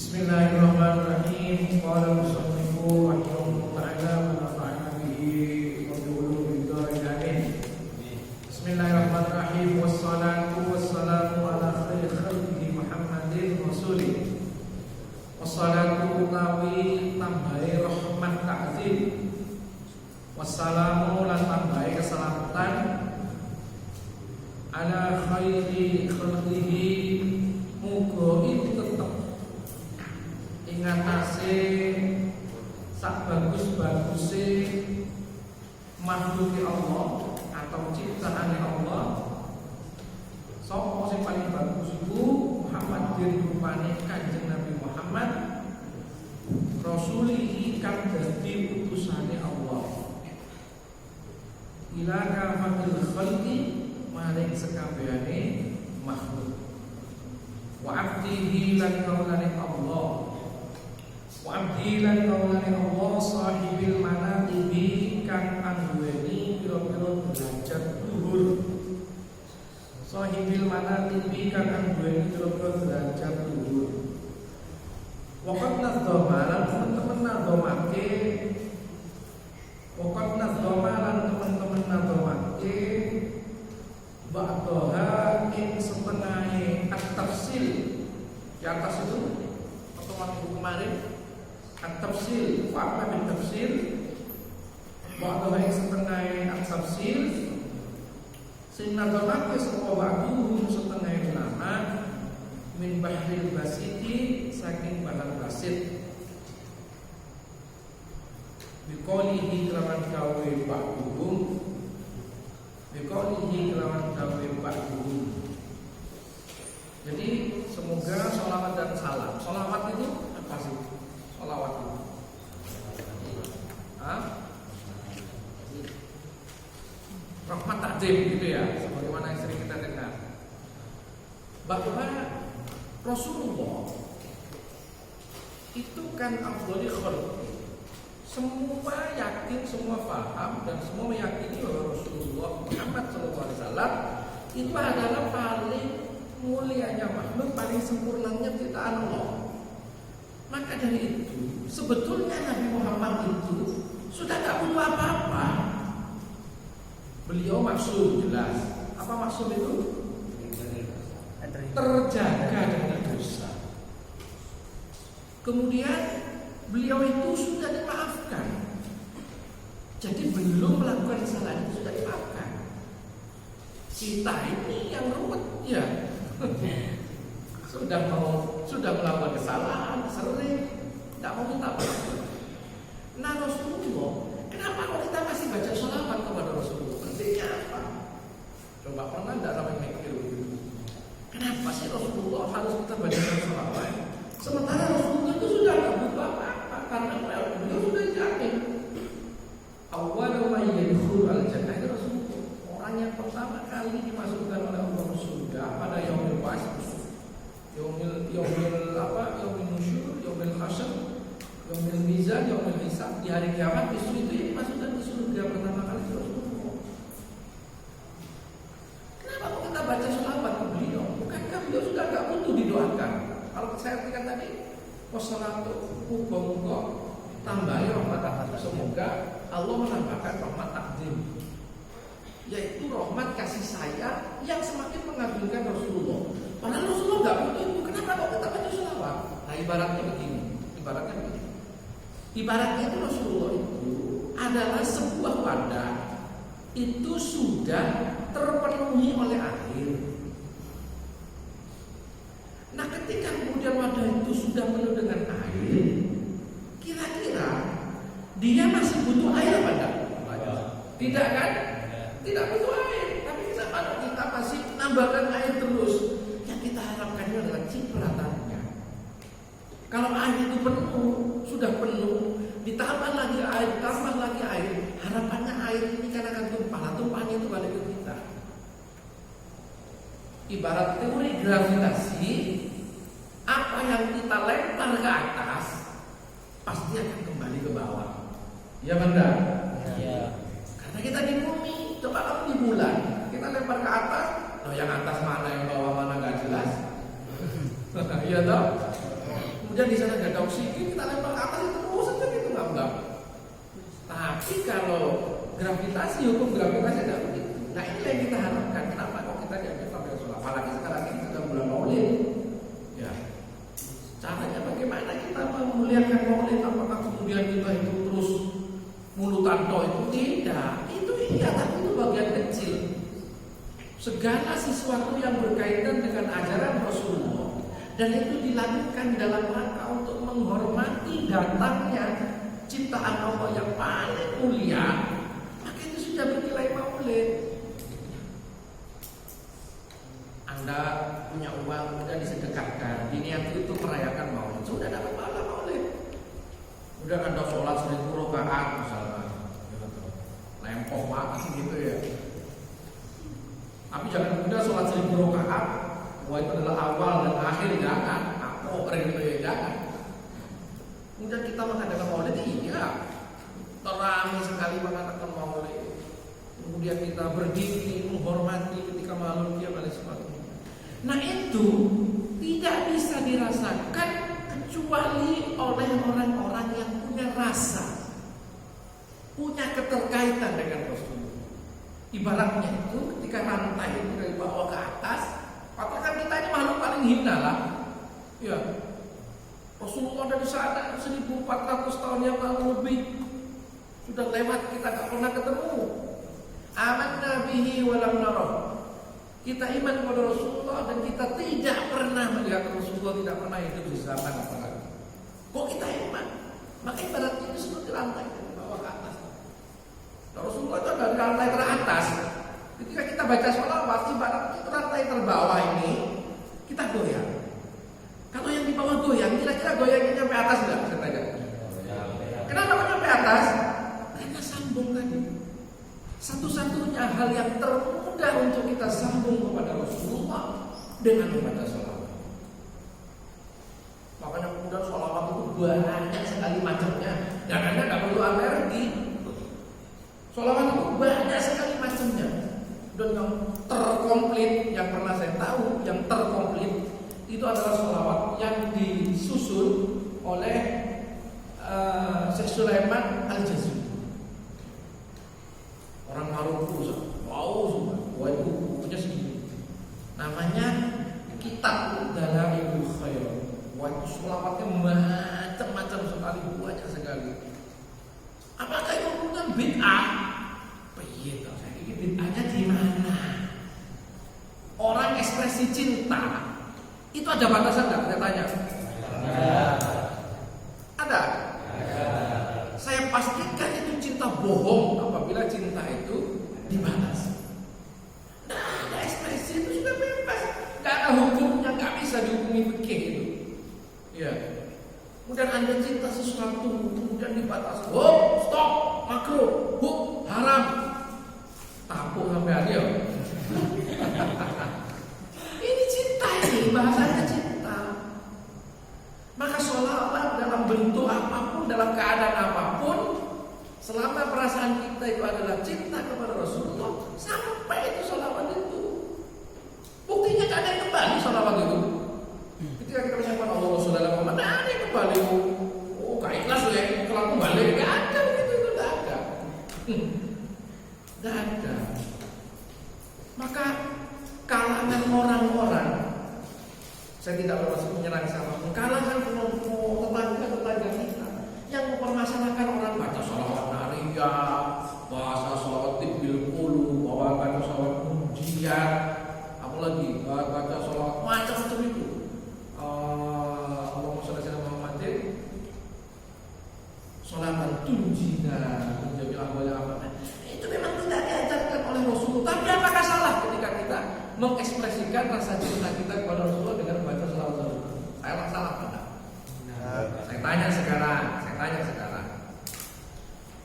Bismillahirrahmanirrahim. Qala musannifu rahimahullahu ta'ala wa nafa'ana bihi wa bi ulumid dhari amin. Bismillahirrahmanirrahim. Wassalatu wassalamu ala khairi khalqihi Muhammadin rasulih. Wassalatu utawi tambahi rahmat ta'zim. Wassalamu lan tambahi keselamatan ala khairi khalqihi, muga itu tetep ingatase sak bagus-baguse makhluk Allah atau ciptaan Allah. Sapa sing paling bagus iku Muhammadin, rupane Kanjeng Nabi Muhammad, rasulihi kang dadi utusane Allah, ila kafatil khalqi, maring sekabehane makhluk, wa abdihi lan kaulane Allah, wa abdihi lan kaulane Allah, sahibil manatibi kang anduweni pira-pira derajat luhur, sahibil manatibi kang anduweni pira-pira derajat luhur. Waqat nadzamalan teman-teman nadzamake, waqat nadzamalan teman-teman nadzamake ba'daha ing setengahe at-tafsil. Di atas itu pertemuan minggu kemarin at-tafsil, apa min tafsil? Ba'daha ing setengahe at-tafsil sing nadzamake sapa ba'du setengahe ulama min bahril basiti, saking bahar basit, biqaulihi kelawan gawe ba'duhum, biqaulihi kelawan gawe ba'duhum. Jadi semoga sholawat dan salam. Sholawat itu apa sih? Sholawat itu rahmat takdim gitu ya, sebagaimana yang sering kita dengar bahwa Rasulullah itu kan afdhalul khalqi. Semua yakin, semua paham dan semua meyakini bahwa Rasulullah Muhammad SAW itu adalah paling mulianya makhluk, paling sempurnanya ciptaan Allah. Maka dari itu sebetulnya Nabi Muhammad itu sudah tak butuh apa-apa. Beliau maksum jelas. Apa maksum itu? Terjaga dari dosa. Kemudian beliau itu sudah dimaafkan. Jadi belum melakukan kesalahan itu sudah dimaafkan. Kita ini yang ruwet ya. Sudah melakukan kesalahan sering, tidak mau minta maaf. Nah Rasulullah, kenapa kalau kita masih baca sholawat kepada Rasulullah? Pentingnya apa? Coba pernah tidak sampai mikir begitu? Kenapa sih Rasulullah harus kita baca sholawat? Sementara Rasulullah itu sudah tidak butuh apa-apa, karena beliau sudah yakin. Awwalu man yadkhulu al-jannah itu Rasulullah. Orang yang pertama kali dimasukkan oleh Allah surga pada yaumil ba'ts, yaumil nusyur, yaumil hasyr, yaumil mizan, yaumil hisab, di hari kiamat, itu yang dimasukkan di surga pertama kali Wassalatu muga-muga tambahi rahmat. Semoga Allah menambahkan rahmat takdim, yaitu rahmat kasih sayang yang semakin mengagungkan Rasulullah. Padahal Rasulullah nggak butuh itu. Kenapa kok kita baca sholawat? Nah ibaratnya begini. Ibaratnya itu Rasulullah itu adalah sebuah wadah, itu sudah terpenuhi oleh air. Nah ketika kemudian wadah itu sudah penuh dengan air, kira-kira dia masih butuh air apa enggak? Tidak kan? Tidak butuh air. Tapi kenapa kita masih nambahkan air terus? Yang kita harapkan itu adalah cipratannya. Kalau air itu penuh, sudah penuh, ditambah lagi air, harapannya air ini kan akan tumpah. Tumpahnya itu balik ke kita. Ibarat teori gravitasi, apa yang kita lempar ke atas pasti akan kembali ke bawah. Ya benar? Ya. Karena kita di bumi, coba kamu di bulan, kita lempar ke atas, loh yang atas mana, yang bawah mana nggak jelas. Iya toh? Kemudian di sana nggak ada oksigen, kita lempar ke atas itu terus saja gitu nggak. Tapi kalau gravitasi, hukum gravitasi tidak begitu. Nah ini yang kita harapkan. Kenapa kok kita diambil sampai sholat? Apalagi sekarang ini sudah bulan Maulid. Ya. Caranya bagaimana kita memuliakan Maulid? Apakah kemudian kita itu terus mulutan toh itu? Tidak. Itu iya, tapi itu bagian kecil. Segala sesuatu yang berkaitan dengan ajaran Rasulullah dan itu dilakukan dalam rangka untuk menghormati datangnya ciptaan Allah yang paling mulia, maka itu sudah bernilai maulid. Anda punya uang kemudian disedekahkan, diniati itu merayakan maulid, sudah dapat pahala maulid. Kemudian Anda sholat 1000 rakaat misalnya, lempoh banget gitu ya. Tapi jangan kemudian sholat 1000 rakaat, wah itu adalah awal dan akhir, jangan. Gitu ya, jangan. Kemudian kita mengadakan maulid, iya, teramai sekali mengatakan maulid. Kemudian kita berdiri menghormati ketika malam dia balik sepatu. Nah itu tidak bisa dirasakan kecuali oleh orang-orang yang punya rasa, punya keterkaitan dengan Rasulullah. Ibaratnya itu ketika rantai itu dari bawah ke atas, katakan kita ini makhluk paling hina lah. Ya, Rasulullah dari sana 1400 tahun yang lalu lebih sudah lewat, kita tak pernah ketemu. Amanna bihi wa lam narah. Kita iman kepada Rasulullah dan kita tidak pernah melihat Rasulullah, tidak pernah hidup di zaman apalagi. Kok kita iman? Maka ibaratnya itu seperti rantai dari bawah ke atas. Nah, Rasulullah itu dari rantai teratas. Ketika kita baca sholawat, ibaratnya itu rantai terbawah ini kita goyang. Kalau yang di bawah goyang, kira-kira goyangnya sampai atas enggak? Saya tanya. Kenapa kok sampai atas? Karena sambung tadi. Satu-satunya hal yang termudah untuk kita sambung kepada Rasulullah dengan membaca sholawat. Makanya kemudian sholawat itu banyak sekali macamnya. Dan Anda nggak perlu alergi. Sholawat itu banyak sekali macamnya. Dan yang terkomplit, yang pernah saya tahu, yang terkomplit itu adalah sholawat yang disusun oleh Syekh Sulaiman Al-Jazuli. Orang Maroko, wow, semua itu bukunya segini. Namanya Kitab Dalailul Khair. Wah, itu sholawatnya macam-macam sekali, banyak sekali. Apakah itu bukan bid'ah? Iya, saya pikir bid'ahnya di mana? Orang ekspresi cinta itu ada batasan nggak? Saya tanya. Ada. Saya pastikan itu cinta bohong apabila cinta itu dibalas. Nah, ada ekspresi itu sudah bebas, nggak ada hukumnya, nggak bisa dihukumi fikih itu. Ya. Kemudian Anda cinta sesuatu, kemudian dibatasi. Oh, stop, makruh, haram. Tapuk sampai akhir. Ini cinta ini, bahasanya cinta. Maka sholawat dalam bentuk apapun, dalam keadaan apapun, selama perasaan kita itu adalah cinta kepada Rasulullah, sampai itu sholawat itu. Buktinya gak ada yang kembali sholawat itu. Ketika kita menyampaikan Allah Rasulullah Muhammad, ada yang kembali. Tidak ada. Maka kalangan orang-orang, saya tidak bermaksud menyerang siapapun, kalangan tetangga kita yang mempermasalahkan orang baca sholawat nariyah, bahasa sholawat tibil qulub, baca sholawat ujian, apalagi baca sholawat macam-macam itu. Allahumma sholli ala Muhammadin sholatan tunjina menjadi amal yang apa? Itu memang tidak diajarkan oleh Rasulullah. Tapi apakah salah ketika kita mengekspresikan rasa cinta kita kepada Rasulullah dengan membaca sholawat? Saya salah tidak? Saya tanya sekarang.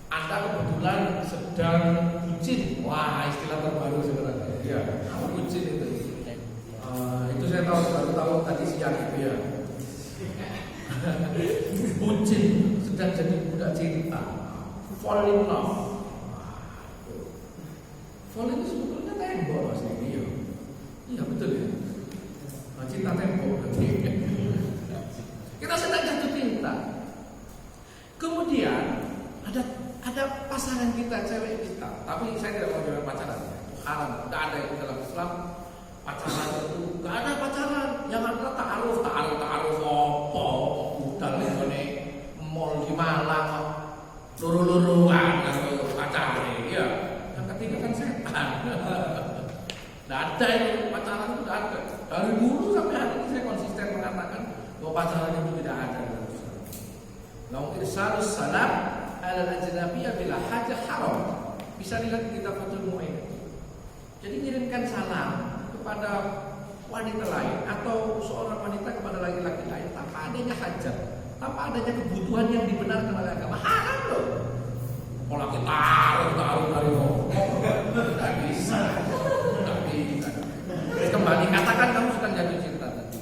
Anda kebetulan sedang bucin. Wah, istilah terbaru sekarang. Iya, apa bucin itu? Itu saya tahu tadi siang itu ya. Bucin sedang jadi budak cinta. Fall in love. Fall itu sebetulnya tembok Mas ini ya. Iya betul ya. Cinta tembok. Kita sedang jatuh cinta. Kemudian ada pasangan kita, cewek kita. Tapi saya tidak mau bilang pacaran. Haram. Tidak ada yang dalam Islam. Pacaran itu tidak ada pacaran. Yang ada ta'aruf opo. Udah nih mall di Malang. Luru-luruan pacaran. Iya. Yang ketiga kan setan. Tidak ada itu pacaran itu tidak ada. Dari dulu sampai hari ini saya konsisten mengatakan bahwa pacaran itu tidak ada. Lalu irsalus salam ala al-ajnabiyyah bila hajah haram. Bisa dilihat di kitab Fathul Mu'in. Jadi kirimkan salam kepada wanita lain atau seorang wanita kepada laki-laki lain tanpa adanya hajat, tanpa adanya kebutuhan yang dibenarkan oleh agama, haram loh. Kalau kita taruh dari ngomong, tidak bisa. Kembali katakan kamu sedang jatuh cinta tadi.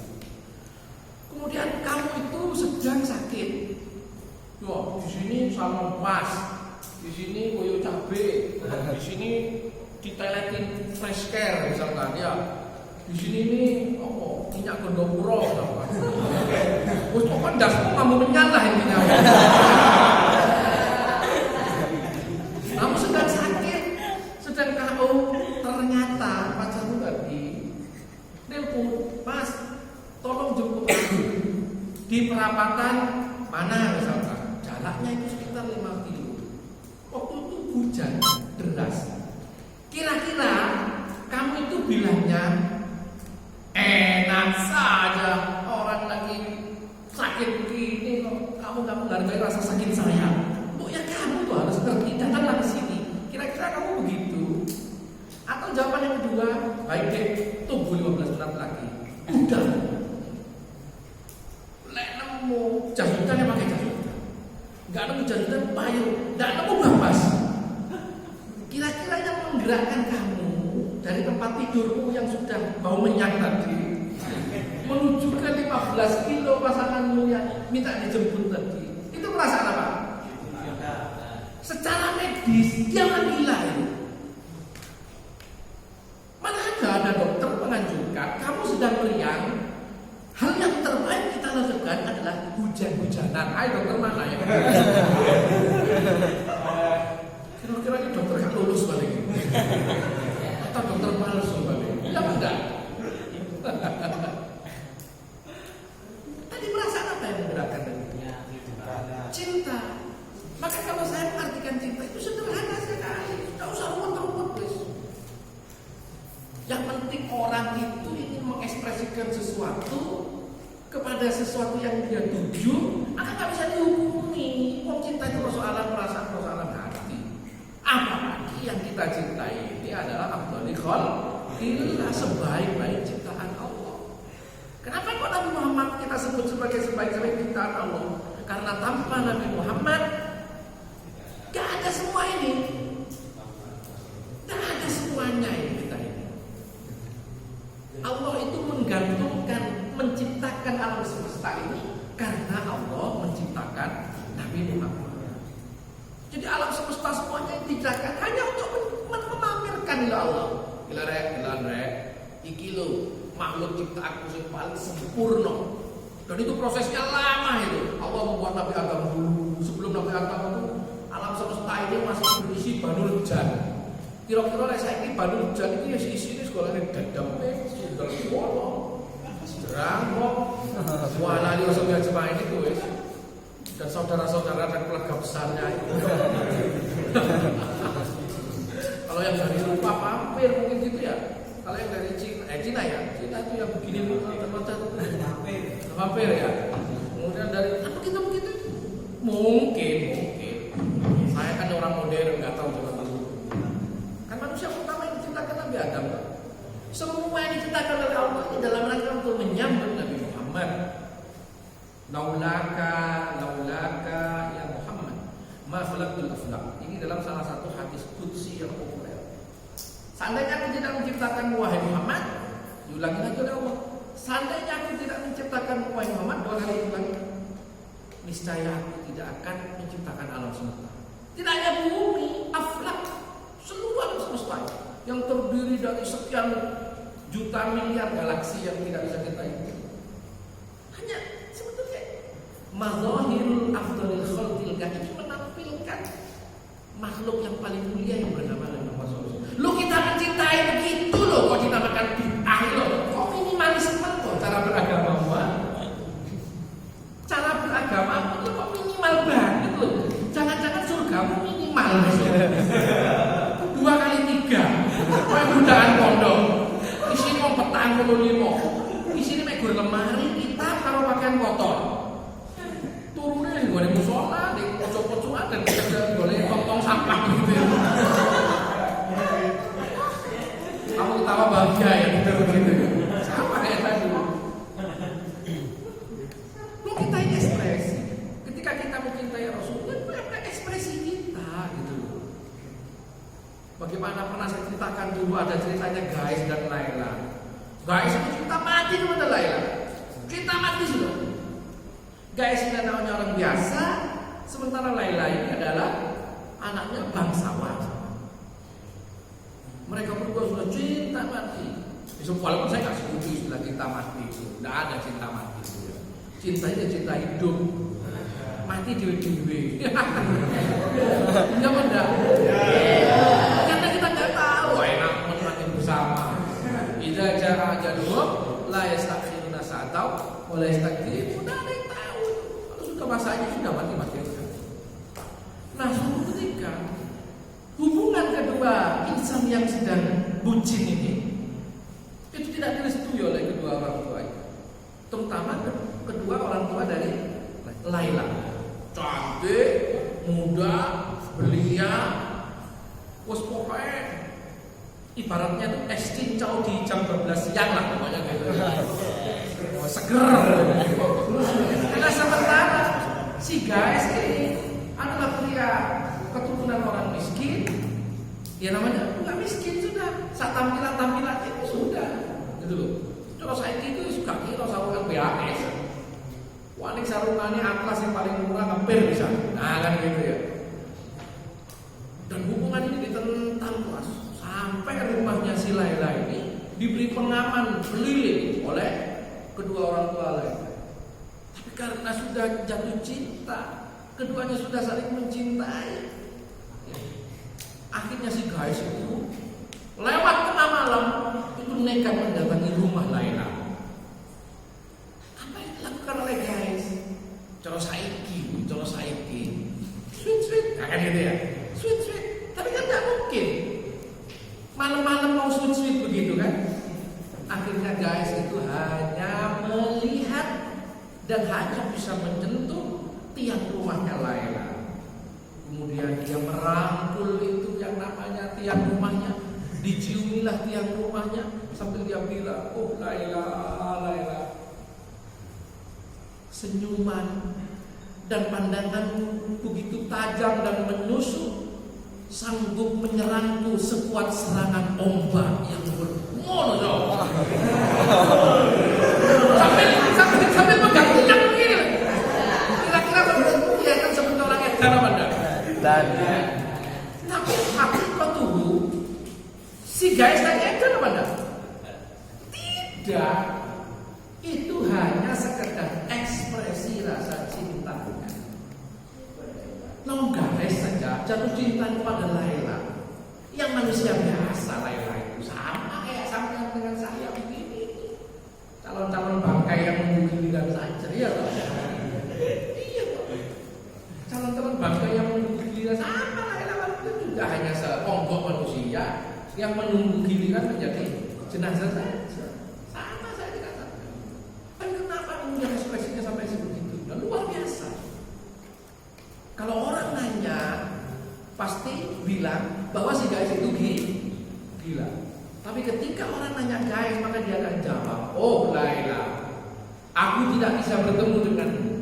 Kemudian kamu itu sedang sakit. Yo, di sini salmon pas, di sini koyo cabe, di sini diteletin fresh care misalkan ya. Di sini nih, minyak gondopuro, terus pokoknya dasmu kamu menyala intinya. Kamu sedang sakit, sedang kamu ternyata pacarmu tadi nelpon, Mas, tolong jemput aku di perapatan mana misalkan. Jaraknya itu sekitar 5 kilo. Waktu itu hujan deras. Kira-kira kamu itu bilangnya enak saja, orang lagi sakit begini kok kamu hargai rasa sakit saya. Bu ya kamu tuh harus ngerti, datanglah ke sini. Kira-kira kamu begitu? Atau jawaban yang kedua, baik deh, tunggu 15 menit lagi. Udah. Lek nemu jas hujan yang pakai jas hujan. Gak nemu jas hujan payung, gak nemu bambas. Kira-kira yang menggerakkan kamu dari tempat tidurmu yang sudah bau menyak tadi menuju ke 15 kilo pasanganmu yang minta dijemput tadi, itu perasaan apa? Secara medis dia gila itu. Mana ada dokter menganjurkan kamu sedang meriang, hal yang terbaik kita lakukan adalah hujan-hujanan. Ayo dokter mana ya? Kira-kira ini dokter gak lulus balik atau dokter palsu balik? Ya enggak. Tadi perasaan apa yang menggerakkan tadi? Cinta. Maka kalau saya mengartikan cinta itu sederhana sekali, tidak usah ruwet-ruwet guys. Yang penting orang itu ingin mengekspresikan sesuatu kepada sesuatu yang dia tuju, akan tak bisa dihukumi. Wong cinta itu persoalan perasaan, persoalan hati. Apalagi yang kita cintai ini adalah afdhalul khalqillah, sebaik-baik ciptaan Allah. Kenapa kok Nabi Muhammad kita sebut sebagai sebaik-baik ciptaan Allah? Karena tanpa Nabi Muhammad gak ada semua ini. Gak ada semuanya ini kita ini. Allah itu menggantungkan, menciptakan alam semesta ini karena Allah menciptakan Nabi Muhammad. Jadi alam semesta semuanya diciptakan hanya untuk memamerkan ya Allah. Gila rek, iki lo makhluk ciptaanku yang paling sempurna. Dan itu prosesnya lama itu. Allah membuat Nabi Adam dulu. Sebelum Nabi Adam itu alam semesta ini masih berisi Banul Jan. Kira-kira lek saiki Bandung Jan iki ya isine sekolahane dadam sundel bolong. Rambok. Wala li rasa jemaah ini tuh wis. Dan saudara-saudara dan keluarga besarnya itu. Kalau yang dari Eropa hampir mungkin gitu ya. Kalau yang dari Cina ya, Cina itu yang begini macam-macam. Hampir ya. Kemudian dari apa kita begitu? Mungkin. Saya kan orang modern nggak tahu zaman dulu. Kan manusia pertama yang diciptakan Nabi Adam. Semua yang diciptakan oleh Allah ini dalam rangka untuk menyambut Nabi Muhammad. Laulaka ya Muhammad ma khalaqtul aflaq. Ini dalam salah satu hadis qudsi yang populer. Seandainya aku tidak menciptakan wahai Muhammad, diulangi lagi oleh Allah. Seandainya aku tidak menciptakan wahai Muhammad, dua kali diulangi. Niscaya aku tidak akan menciptakan alam semesta. Tidak hanya bumi, aflaq, seluruh alam semesta yang terdiri dari sekian juta miliar galaksi yang tidak bisa kita hitung. Hanya sebetulnya mazahirul afdalil khalqil ini menampilkan makhluk yang paling mulia yang bernama Nabi Muhammad. Lu kita mencintai begitu loh, kok dinamakan bid'ah loh. Kok minimalisme kok cara beragama gua? Cara beragama itu kok minimal banget loh. Jangan-jangan surgamu minimal. 2 kali 3. Kayak budaan pondok. Di sini mau petang 25. Di sini mek gur lemari kita karo pakaian kotor. Turunnya di gone musola, di pojok-pojokan dan kita boleh tong sampah gitu ya. Kamu ketawa bahagia ya gitu. Sama kayak tadi. Lu kita ini ekspresi. Ketika kita mencintai Rasulullah, itu ekspresi kita gitu. Bagaimana pernah saya ceritakan dulu ada ceritanya Guys dan Laila. Guys itu cinta mati kepada Laila. Cinta mati sudah. Guys ini namanya orang biasa, sementara Laila ini adalah anaknya bangsawan. Mereka berdua sudah cinta mati. Walaupun saya nggak setuju istilah cinta mati itu, tidak ada cinta mati itu. Cintanya cinta hidup. Mati dewe-dewe. Iya benar. Karena kita nggak tahu enak mati bersama. Idza jaa ajaluhum la yastakhiruna sa'atan wa la yastaqdimun. Tidak ada yang tahu. Kalau sudah masanya sudah mati. Nah, suatu ketika hubungan kedua insan yang sedang bucin ini itu tidak direstui oleh kedua orang tua, terutama kedua orang tua dari Laila. Cantik, muda, belia, wes pokoknya ibaratnya tuh es cincau di jam 12 siang lah pokoknya gitu. Seger. Karena sementara si Guys ini adalah pria keturunan orang miskin. Ya namanya enggak miskin sudah. Saat tampilan itu sudah. Gitu loh. Kalau saya itu suka kira sarungan BAS. Waning sarungannya atlas yang paling murah hampir bisa. Nah kan gitu ya. Dan hubungan ini ditentang keras sampai rumahnya si Laila ini diberi pengaman keliling oleh kedua orang tua Laila. Tapi karena sudah jatuh cinta, keduanya sudah saling mencintai. Akhirnya si Guys itu lewat tengah malam itu nekat mendatangi rumah Laila. Apa yang dilakukan oleh Guys? Colo saiki, sweet, kayak gitu ya, sweet. Tapi kan nggak mungkin malam-malam mau sweet begitu kan? Akhirnya Guys itu hanya melihat dan hanya bisa menyentuh tiang rumahnya Laila. Kemudian dia merangkul itu yang namanya tiang rumahnya, diciumilah tiang rumahnya sambil dia bilang, oh Laila. Senyuman dan pandanganmu begitu tajam dan menusuk, sanggup menyerangku sekuat serangan ombak yang bermonor. Sampai pegang tiang begini. Kira-kira dia kan seperti orang edan apa enggak? Tapi hakikat dulu si Guys tanya edan apa enggak? Tidak. Itu hanya sekedar ekspresi rasa cintanya. Non Guys saja jatuh cinta kepada Laila yang manusia biasa lah itu sama kayak sampean dengan saya begini. Calon-calon bangkai yang menunggu giliran saja, iya toh? Iya toh. Calon-calon bangkai yang menunggu giliran sama lah itu juga hanya seonggok manusia yang menunggu giliran menjadi jenazah saja. Sama saya dikatakan. Tapi kenapa kemudian ekspresinya sampai sebegitu? Nah, luar biasa. Kalau orang nanya, pasti bilang bahwa si Gais itu gila. Tapi ketika orang nanya Gais, maka dia akan jawab, oh Laila, aku tidak bisa bertemu denganmu.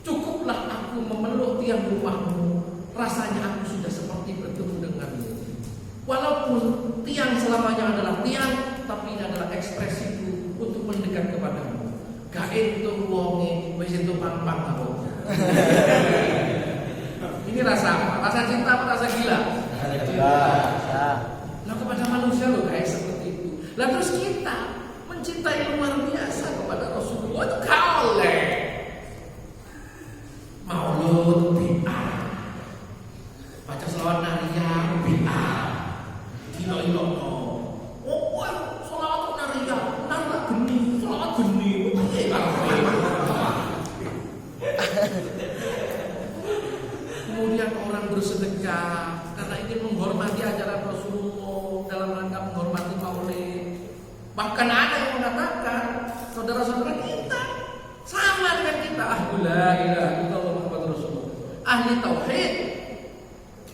Cukuplah aku memeluk tiang rumahmu, rasanya aku sudah seperti bertemu denganmu. Walaupun tiang selamanya adalah tiang, tapi ini adalah ekspresiku untuk mendekat kepadamu. Gais itu wonge, wis itu pang-pang aku. Ini rasa apa? Rasa cinta atau rasa gila? Cinta. Nah, kepada manusia loh guys seperti itu. Lah terus kita mencintai luar biasa kepada Rasulullah itu kaoleh. Maulud bi'ah, baca selawat nariyah bi'ah, ilo oh selawat nariyah, nara geni, selawat geni. Kemudian orang bersedekah karena ingin menghormati ajaran Rasulullah dalam rangka menghormati maulid. Bahkan ada yang mengatakan saudara-saudara kita sama dengan kita, la ilaha illallah Muhammad Rasulullah, ahli tauhid,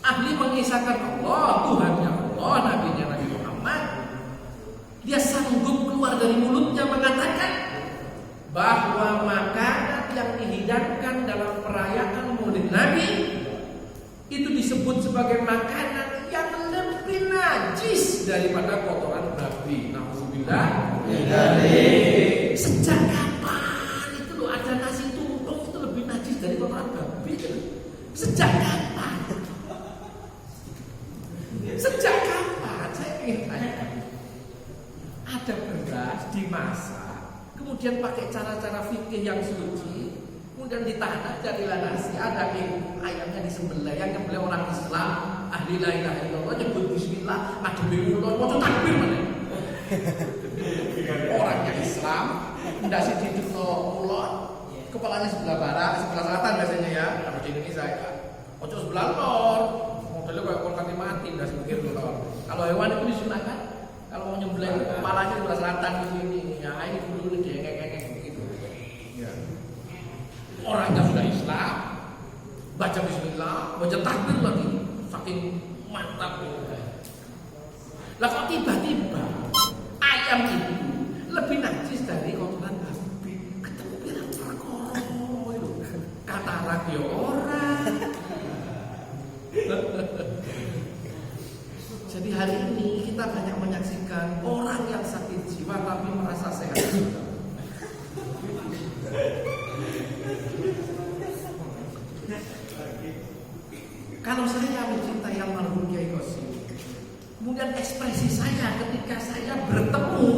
ahli mengisahkan Allah, Tuhannya Allah, nabinya Nabi Muhammad. Dia sanggup keluar dari mulutnya mengatakan bahwa makanan yang dihidangkan dalam perayaan Maulid Nabi itu disebut sebagai makanan yang lebih najis daripada kotoran babi. Nauzubillah. Sejak kapan itu loh ada nasi tumpeng itu lebih najis dari kotoran babi? Sejak kapan? Sejak kapan? Saya ingin tanya. Ada beras dimasak, kemudian pakai cara-cara fikih yang suci, kemudian ditahan aja di nasi, ada ayamnya disembelih, yang nyembelih orang Islam, ahli la ilaha illallah, nyebut bismillah, ngadepi ulun, mau takbir mana? Orangnya Islam, ndak sih didekno ulun, kepalanya sebelah barat, sebelah selatan biasanya ya, kalau di Indonesia ya. Ojo sebelah lor, modelnya kayak orang mati, ndak sebegini lor. Kalau hewan itu disunahkan, kalau mau nyembelih kepalanya sebelah selatan ini, ya ini dulu nih ngek-ngek begitu. Ya. Orangnya sudah Islam, baca bismillah, baca takbir lagi, saking mantap. Lah kok tiba-tiba ayam itu lebih najis dari kotoran babi? Ketemu pirang perkara itu. Katarak ya orang. Jadi hari ini kita banyak menyaksikan orang yang sakit jiwa tapi merasa sehat. Kalau saya mencintai almarhum Kiai Qasim, kemudian ekspresi saya ketika saya bertemu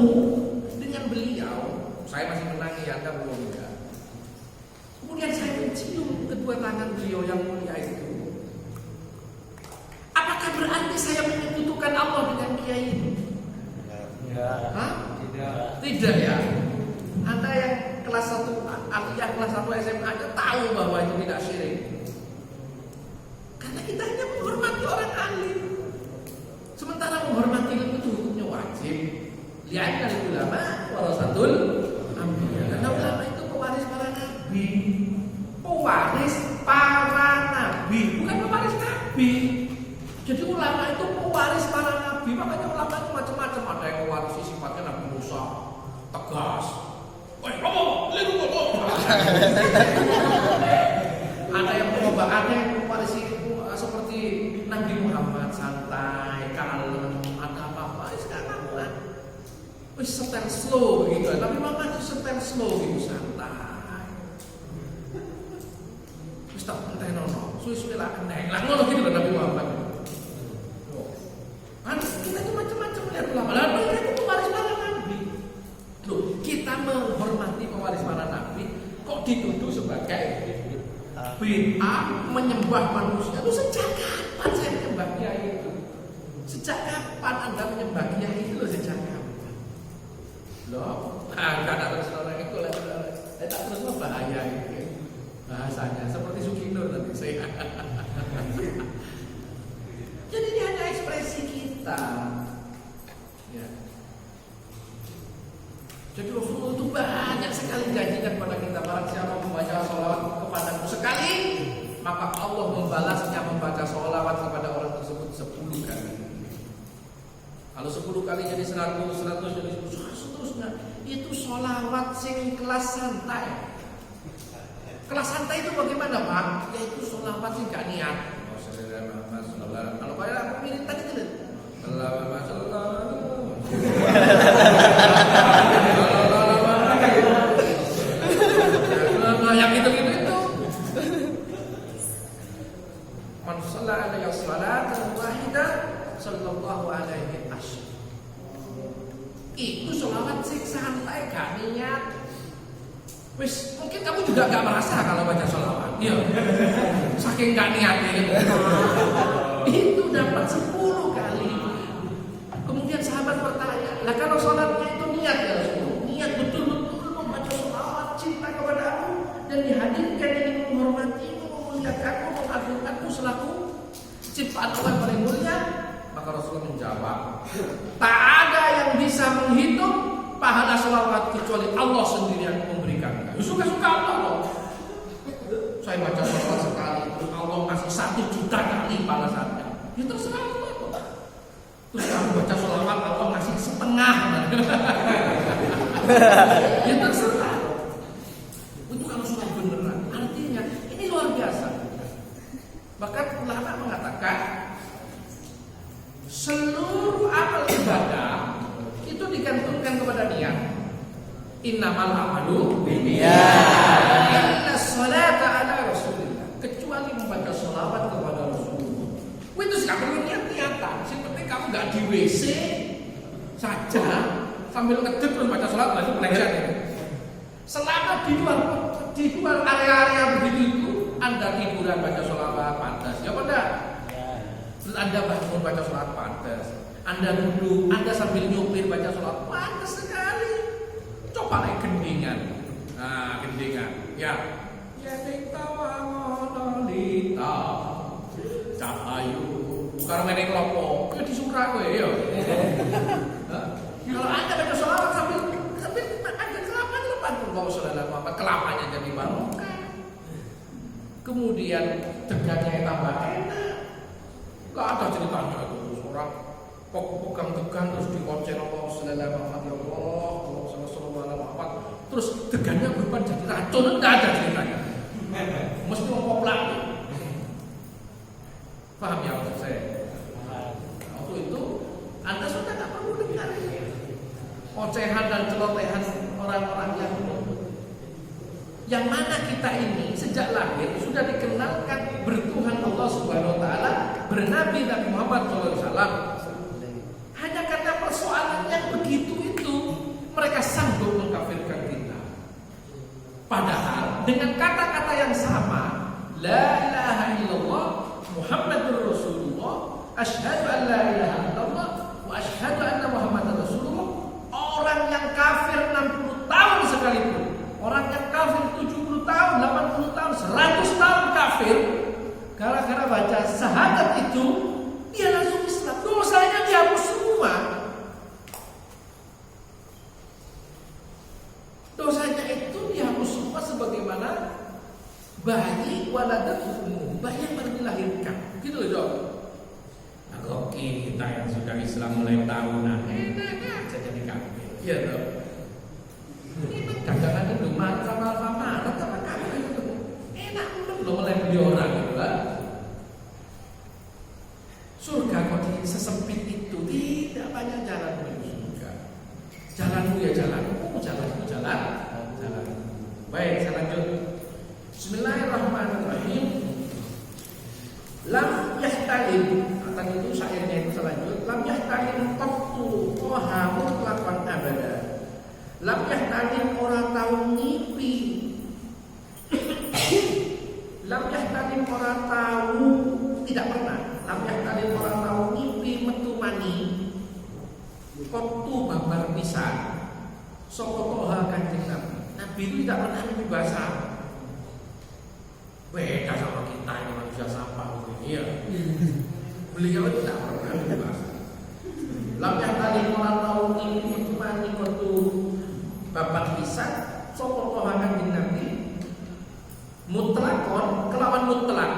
dengan beliau, saya masih menangi, Anda belum ya. Kemudian saya mencium kedua tangan beliau yang mulia itu. Apakah berarti saya menyekutukan Allah dengan Kiai ini? Tidak ya. Anda yang kelas 1 aliyah, kelas 1 SMA aja tahu bahwa itu tidak syirik. Karena kita hanya menghormati orang alim. Sementara menghormati ilmu itu hukumnya wajib. Lihat dari ulama warasatul anbiya. Karena ulama itu pewaris para nabi. Pewaris para nabi, bukan pewaris nabi. Jadi ulama itu pewaris para nabi. Makanya ulama itu macam-macam. Ada yang mewarisi sifatnya Nabi Musa, tegas. Woi, ngomong, lihat ngomong. Ada yang berubah, ada yang mewarisi seperti Nabi Muhammad, santai, kalem, ada apa-apa, sekarang kan, setel slow gitu. Nabi Muhammad itu setel slow gitu, santai. Ustaz, entah nono, suwi-suwi lah kena, lah ngono gitu Nabi Muhammad. Kan kita itu macam-macam lihat ulama. Lalu mereka itu pewaris para nabi. Loh, kita menghormati pewaris para nabi, kok dituduh sebagai bid'ah menyembah manusia? Itu sejak kapan saya menyembah Kiai itu? Sejak kapan Anda menyembah kiai itu? Sejak kapan? Loh, nggak ada orang itu tak terus bahaya itu bahasanya seperti Sukinur nanti saya. Jadi ini hanya ekspresi kita. Ya. Jadi Rasulullah itu banyak sekali janjikan kepada kita, barang siapa membaca sholawat kepadaku sekali, maka Allah membalasnya membaca sholawat kepada orang tersebut 10 kali. Kalau 10 kali jadi 100 jadi 100 seterusnya. Itu sholawat sing kelas santai. Kelas santai itu bagaimana, Pak? Yaitu sholawat sing gak niat. Kalau kayak aku mirip tadi itu, yang gitu-gitu itu. Man shalla alaihi salatan wahidah sallallahu alaihi wasallam. Itu sholawat sing santai gak niat. Wis, mungkin kamu juga gak merasa kalau baca sholawat. Iya. Saking gak niatnya. Itu dapat 10 kali. Kemudian sahabat bertanya, lah kalau sholatnya itu niat ya Rasulullah? Niat betul-betul membaca sholawat, cinta kepada aku, dan dihadirkan ingin menghormatimu, memuliakanmu, mengagungkanmu selaku ciptaan Allah paling mulia. Maka Rasulullah menjawab, tak ada yang bisa menghitung pahala sholawat kecuali Allah sendiri yang memberikan. Suka-suka Allah loh. Saya baca sholawat sekali, Allah kasih 1 juta kali balasannya. Ya terserah Allah. Terus kamu baca sholawat, Allah kasih setengah. Ya terserah. Itu kalau sudah beneran. Artinya ini luar biasa. Bahkan ulama mengatakan seluruh amal ibadah itu digantungkan kepada niat. Innamal a'malu binniyat. Inna sholata ala Rasulillah. Kecuali membaca sholawat kepada Rasulullah. Itu gak perlu niat-niatan. Yang penting kamu gak di WC saja sambil ngedep terus baca sholawat, itu pelecehan. Selama di luar area-area begitu itu, Anda tiduran baca sholawat pantas. Ya benar. Terus Anda bangun baca sholawat pantas. Anda duduk, Anda sambil nyupir baca sholawat pantas sekali. Coba naik gendingan. Nah, gendingan. Ya. Ya tawa monolita. Cahayu. Kalau main kelompok, ya disurak kowe ya. Kalau Anda baca sholawat sambil ada kelapa di depan pun bawa saudara Muhammad, kelapanya jadi barokah. Kemudian tegaknya tambah enak. Gak ada ceritanya itu orang pegang tegang terus dikoncen Allah sallallahu alaihi wasallam. Terus tegangnya berubah jadi racun, enggak ada ceritanya. Mesti ngoplak. Paham ya maksud saya? Waktu itu Anda sudah tak perlu dengar ocehan dan celotehan orang-orang yang mana kita ini sejak lahir sudah dikenalkan bertuhan Allah Subhanahu wa taala, bernabi Nabi Muhammad SAW. Hanya karena persoalan yang begitu itu mereka sanggup mengkafirkan kita. Padahal dengan kata-kata yang sama, la ilaha illallah Muhammadur Rasulullah, asyhadu an la ilaha illallah wa asyhadu anna Muhammadar Rasulullah, orang yang kafir 60 tahun sekalipun, orang yang kafir 70 tahun, 80 tahun, 100 tahun kafir, gara-gara baca syahadat itu dia langsung Islam. Dosanya dihapus semua. Dosanya itu dihapus semua sebagaimana bayi waladatuhu, bayi yang baru dilahirkan. Gitu loh. Nah, kok kita yang sudah Islam mulai tahunan enak aja jadi kafir. Iya toh. Ini dagangan itu marah sama kafir itu. Enak belum mulai beli orang gitu kan. Surga kok sesempit itu, tidak banyak jalan menuju surga. Jalanmu ya jalanmu, jalanmu jalan. Baik, saya lanjut. Bismillahirrahmanirrahim. Lam yahtalim. Tadi itu syairnya itu selanjut. Lam yahtalim qattu toha mutlaqan abada. Lam yahtalim orang tahu ngipi. Lam yahtalim orang tahu tidak pernah. Lam yahtalim orang tahu ngipi metu waktu babar pisan sapa toha Kanjeng Nabi. Nabi itu tidak pernah mimpi basah. Beda sama kita ini manusia sampah begini ya. Beliau tidak pernah mimpi basah. Lam yang tadi malah tahu ini menemani waktu babar pisan sapa toha Kanjeng Nabi. Mutlakon kelawan mutlak,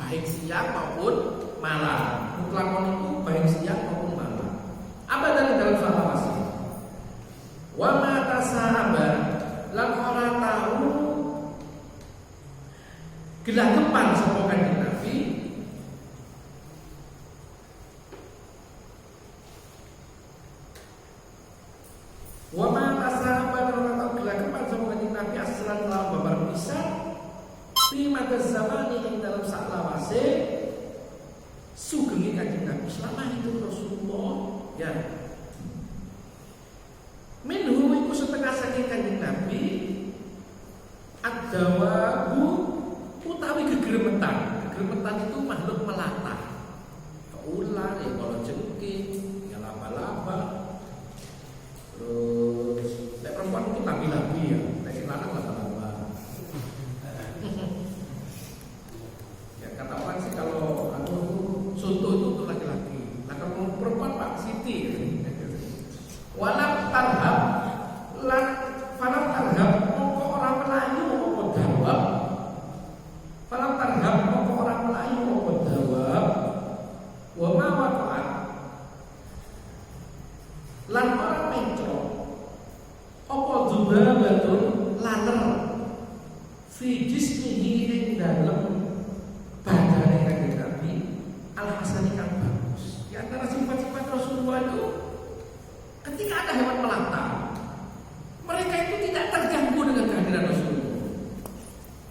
baik siang maupun malam. Mutlakon itu baik siang maupun malam. Apa dari dalam salawasi? Wa ma tasaba lan ora tahu gelagapan sapa Kanjeng Nabi wa ma tasaba lan ora tahu gelagapan sapa Kanjeng Nabi asran lawan babar pisan fi mata zamani ing dalam salawase sugeng Kanjeng Nabi selama hidup Rasulullah ya. Minhu iku setengah saking Kanjeng Nabi ad-dawabu utawi gegremetan. Gegremetan itu makhluk melata. Ular, ya kalau jengking, ya laba-laba. Terus nek perempuan itu labi-labi ya, nek lanang laba-laba. Ya kata orang sih kalau soto itu laki-laki. Nah kalau perempuan Pak Siti. Walam tarhab lan falam tarhab mongko ora melayu apa jawab. Falam tarhab mongko ora melayu apa jawab. Wa ma waqa'at lan ora mencro apa dzubabatun laler fi jismihi ing dalem badane Kanjeng Nabi al-hasani kang bagus. Di antara sifat-sifat Rasulullah itu ketika ada hewan melata, mereka itu tidak terganggu dengan kehadiran Rasulullah.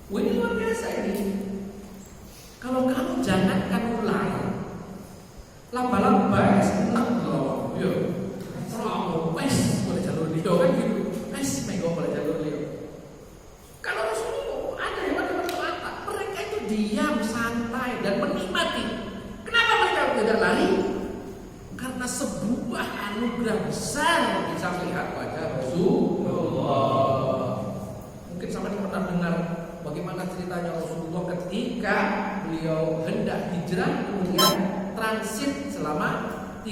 Wah, ini luar biasa ini. Kalau kamu jangankan ular, laba-laba senang loh, yo. Kalau pes boleh jalur dia kan gitu, pes mego boleh jalur dia. Kalau Rasulullah ada hewan melata, mereka itu diam, santai dan menikmati. Kenapa mereka tidak lari? Karena sebuah anugerah besar bisa melihat wajah Rasulullah. Mungkin sama pernah dengar bagaimana ceritanya Rasulullah ketika beliau hendak hijrah kemudian transit selama